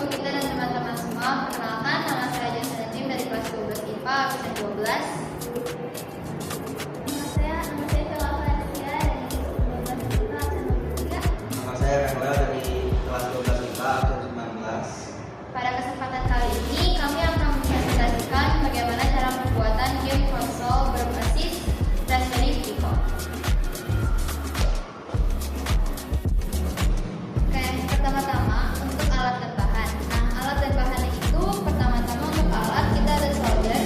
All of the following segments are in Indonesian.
untuk kita dan teman-teman semua. Perkenalkan, nama saya Jason Tim dari kelas 12 IPA, absen 12. Nama saya Vela Valencia dari kelas 12 IPA, absen 23. Nama saya Rafael dari kelas 12 IPA, absen 19. Pada kesempatan kali ini, kami akan mempresentasikan bagaimana cara pembuatan game konsol berbasis Raspberry Pi. Oke, pertama-tama untuk alat dan bahan. Nah, alat dan bahannya itu pertama-tama untuk alat kita ada solder.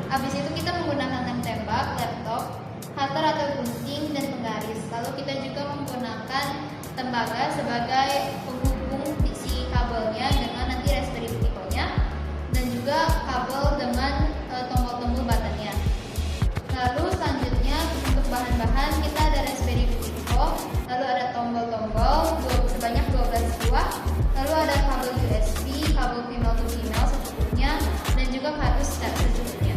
Habis itu kita menggunakan lem tembak, laptop, cutter atau gunting dan penggaris. Lalu kita juga menggunakan tembaga sebagai penghubung si kabelnya dengan nanti Raspberry Pi-nya dan juga kabel dengan tombol-tombol buttonnya. Lalu selanjutnya untuk bahan-bahan kita ada Raspberry Pi, lalu ada tombol-tombol sebanyak 12 buah, lalu ada kabel USB, kabel female to female secukupnya, dan juga kardus secukupnya.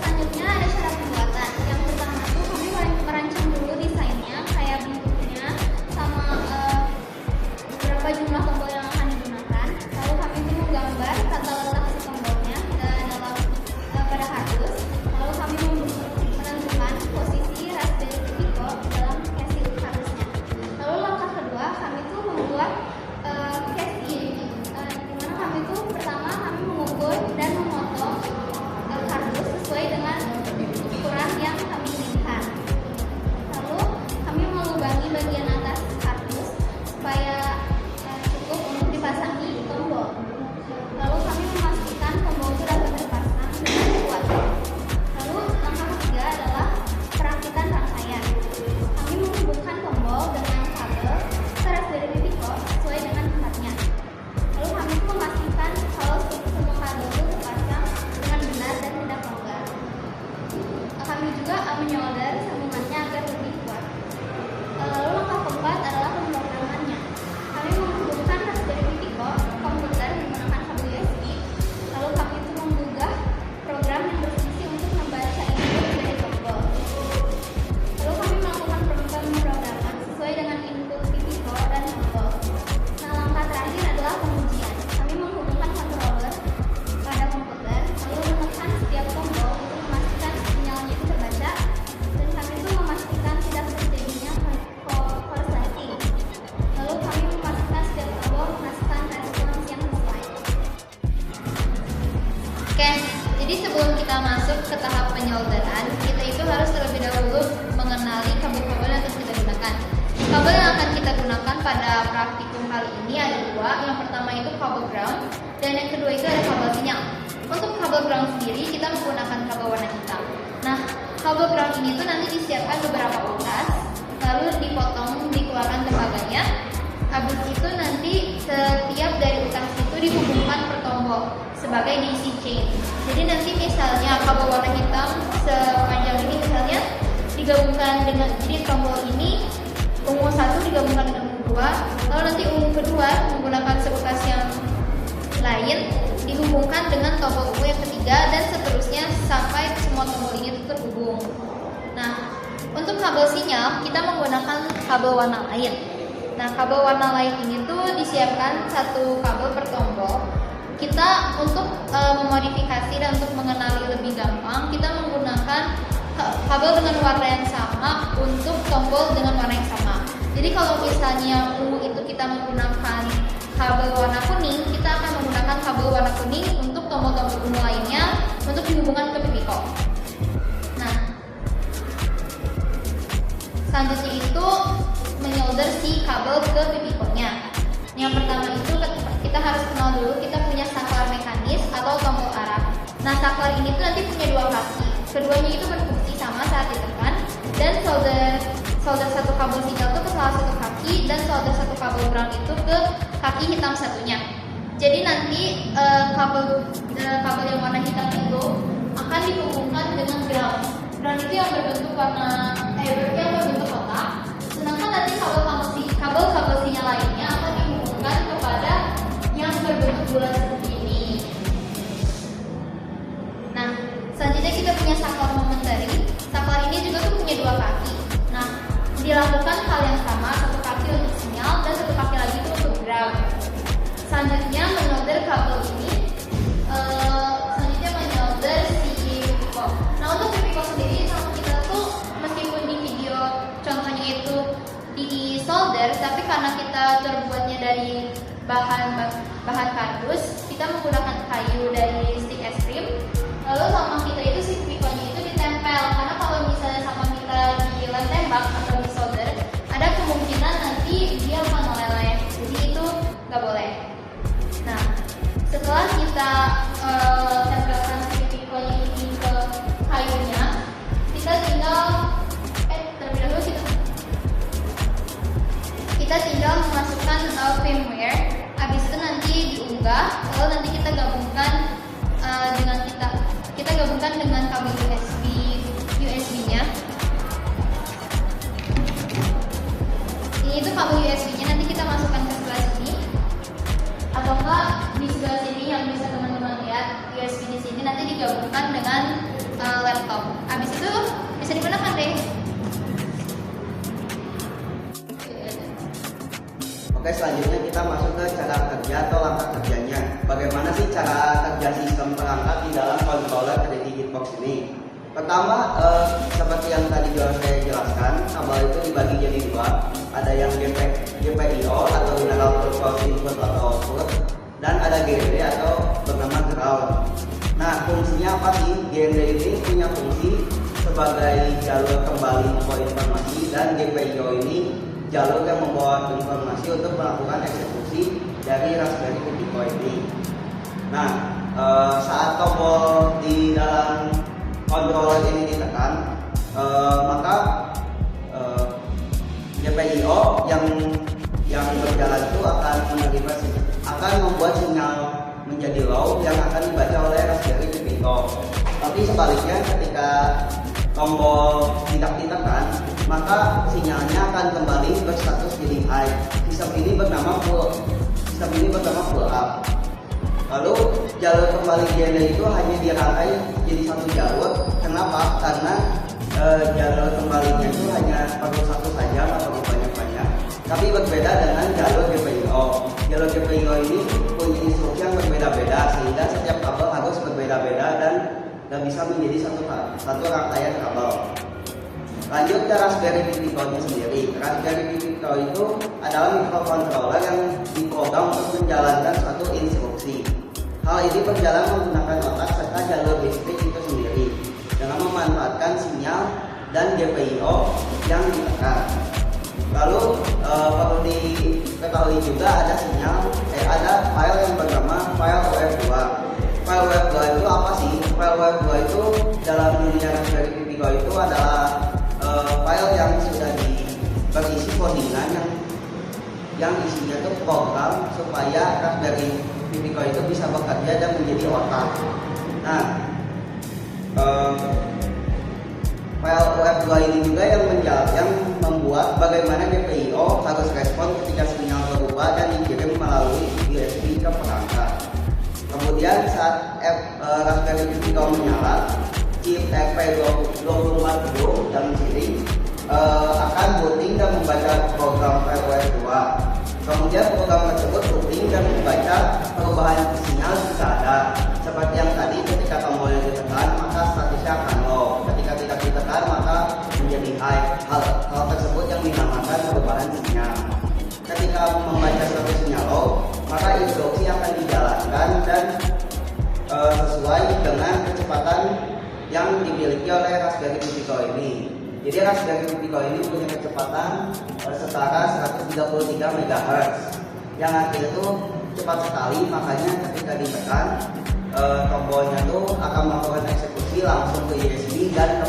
Selanjutnya ada cara pembuatan. Yang pertama tuh kami merancang dulu desainnya, kayak bentuknya sama berapa jumlah tombol yang akan digunakan. Lalu kami itu menggambar tata letak si tombolnya dalam pada kardus. Lalu kami menentukan posisi Raspberry Pi dalam casing kardusnya. Lalu langkah kedua kami itu membuat casing, dimana kami itu pertama kami mengukur dan memotong kardus sesuai dengan ukuran yang kami inginkan. Lalu kami melubangi bagian atas kardus supaya cukup untuk dipasangi tombol. Lalu kami memastikan tombol itu dapat terpasang dengan kuat. Lalu langkah ketiga adalah perakitan rangkaian. Kami menghubungkan tombol dengan kabel ke Raspberry Pi sesuai dengan tempatnya. Lalu kami memastikan kalau semua kabel itu terpasang dengan benar dan tidak longgar. Kami juga menyolder sambungannya agar lebih kuat. Lalu langkah keempat adalah pemrogramannya. Kami menghubungkan Raspberry Pi komputer menggunakan kabel USB. Lalu kami itu menggugah program yang berfungsi untuk membaca input dari tombol. Lalu kami melakukan pemrograman sesuai dengan input Pi dan tombol. Nah, langkah terakhir adalah pengujian. Kami menghubungkan controller pada komputer, lalu menekan setiap tombol untuk memastikan sinyalnya itu terbaca, dan kami itu memastikan tidak terjadinya korsleting. Lalu kami memastikan setiap tombol menghasilkan respons yang sesuai. Oke, jadi sebelum kita masuk ke tahap penyolderan, kita itu harus terlebih dahulu mengenali kabel-kabel yang akan kita gunakan. Kabel yang akan kita gunakan pada praktikum kali ini ada dua. Yang pertama itu kabel ground, dan yang kedua itu ada kabel sinyal. Untuk kabel ground sendiri kita menggunakan kabel warna hitam. Nah, kabel ground ini tuh nanti disiapkan beberapa utas, lalu dipotong, dikeluarkan tembaganya. Habis itu nanti setiap dari utas itu dihubungkan per tombol sebagai DC chain. Jadi nanti misalnya kabel warna hitam sepanjang ini misalnya digabungkan dengan, jadi tombol ini ungu 1 digabungkan dengan ungu 2, lalu nanti ungu kedua menggunakan seutas yang lain dihubungkan dengan tombol ungu yang ketiga, dan seterusnya sampai semua tombol ini terhubung. Nah, untuk kabel sinyal kita menggunakan kabel warna lain. Nah, kabel warna lain ini tuh disiapkan satu kabel per tombol. Kita untuk memodifikasi dan untuk mengenali lebih gampang, kita menggunakan kabel dengan warna yang sama untuk tombol dengan warna yang sama. Jadi kalau misalnya ungu itu kita menggunakan kabel warna kuning, kita akan menggunakan kabel warna kuning untuk tombol-tombol ungu lainnya untuk dihubungkan ke Pi. Nah, selanjutnya itu menyolder si kabel ke Pi-nya. Yang pertama itu kita harus kenal dulu kita punya saklar mekanis atau tombol arah. Nah, saklar ini tuh nanti punya dua kaki. Keduanya itu berfungsi sama saat ditekan, dan solder satu kabel sinyal itu ke salah satu kaki, dan solder satu kabel ground itu ke kaki hitam satunya. Jadi nanti kabel yang warna hitam itu akan dihubungkan dengan ground. Ground itu yang berbentuk kotak. Sedangkan nanti kabel sinyal lainnya akan dihubungkan kepada yang berbentuk bulat seperti ini. Nah, selanjutnya kita punya saklar momentary. Saklar ini juga tuh punya dua kaki. Nah, dilakukan hal yang sama, satu kaki untuk sinyal dan satu kaki lagi itu untuk ground. karena kita terbuatnya dari bahan kardus, kita menggunakan kayu dari stick es krim. Lalu sama kita itu si pipikonnya itu ditempel, karena kalau misalnya sama kita dilem tembak atau disolder, ada kemungkinan nanti dia akan meleleh. Jadi itu nggak boleh. Nah, setelah kita tempelkan si pipikonnya ini ke kayunya, kita tinggal terlebih dahulu kita tinggal memasukkan firmware. Habis itu nanti diunggah, lalu nanti kita gabungkan dengan kabel USB-nya. Ini itu kabel USB-nya, nanti kita masukkan ke sebelah sini, atau enggak di sebelah sini yang bisa teman-teman lihat USB di sini, nanti digabungkan dengan laptop. Habis itu bisa digunakan deh. Oke, selanjutnya kita masuk ke cara kerja atau langkah kerjanya. Bagaimana sih cara kerja sistem perangkat di dalam controller 3D Hitbox ini? Pertama, seperti yang tadi saya jelaskan, kabel itu dibagi jadi dua. Ada yang GPIO atau General Purpose Input atau Output, dan ada GND atau bernama Ground. Nah, fungsinya apa sih? GND ini punya fungsi sebagai jalur kembali info informasi, dan GPIO ini jalur yang membawa informasi untuk melakukan eksekusi dari Raspberry Pi Pro ini. Nah, saat tombol di dalam controller ini ditekan, maka GPIO yang berjalan itu akan membuat sinyal menjadi low yang akan dibaca oleh Raspberry Pi Pro. Tapi sebaliknya, ketika tombol tidak ditekan, maka sinyalnya akan kembali berstatus jadi high. Sistem ini bernama full up. Lalu jalur kembali GND itu hanya dirangkai jadi satu jalur. Kenapa? Karena jalur kembalinya itu hanya perlu satu saja atau banyak-banyak. Tapi berbeda dengan jalur GPIO. Jalur GPIO ini punya instruksi yang berbeda-beda, sehingga setiap kabel harus berbeda-beda dan bisa menjadi satu rangkaian kabel. Lanjut ke Raspberry Pi Pro-nya sendiri. Raspberry Pi Pro itu adalah microcontroller yang diprogram untuk menjalankan suatu instruksi. Hal ini berjalan menggunakan otak serta jalur listrik itu sendiri dengan memanfaatkan sinyal dan GPIO yang ditekan. Lalu perlu diketahui juga ada file yang bernama file WF2. File WF2 itu apa sih? File WF2 itu dalam dunia Raspberry Pi Pro itu adalah file yang sudah berisi codingan yang isinya itu program supaya Raspberry Pi Pro itu bisa bekerja dan menjadi otak. Nah, file WF2 ini juga yang membuat bagaimana GPIO harus respon ketika sinyal berubah dan dikirim melalui USB ke perangkat. Kemudian saat Raspberry Pi Pro menyala, chip RP24 dalam sini akan booting dan membaca program file WF2. Kemudian program tersebut booting dan membaca perubahan sinyal jika ada. Seperti yang tadi, ketika tombolnya ditekan maka statusnya akan low. Ketika tidak ditekan maka menjadi high. Hal tersebut yang dinamakan perubahan sinyal. Ketika membaca statusnya low, maka instruksi akan dijalankan dan sesuai dengan kecepatan yang dimiliki oleh Raspberry Pi Pro ini. Jadi Raspberry Pi Pro ini punya kecepatan setara 133 MHz. Yang artinya itu cepat sekali, makanya ketika ditekan tombolnya itu akan melakukan eksekusi langsung ke USB dan ke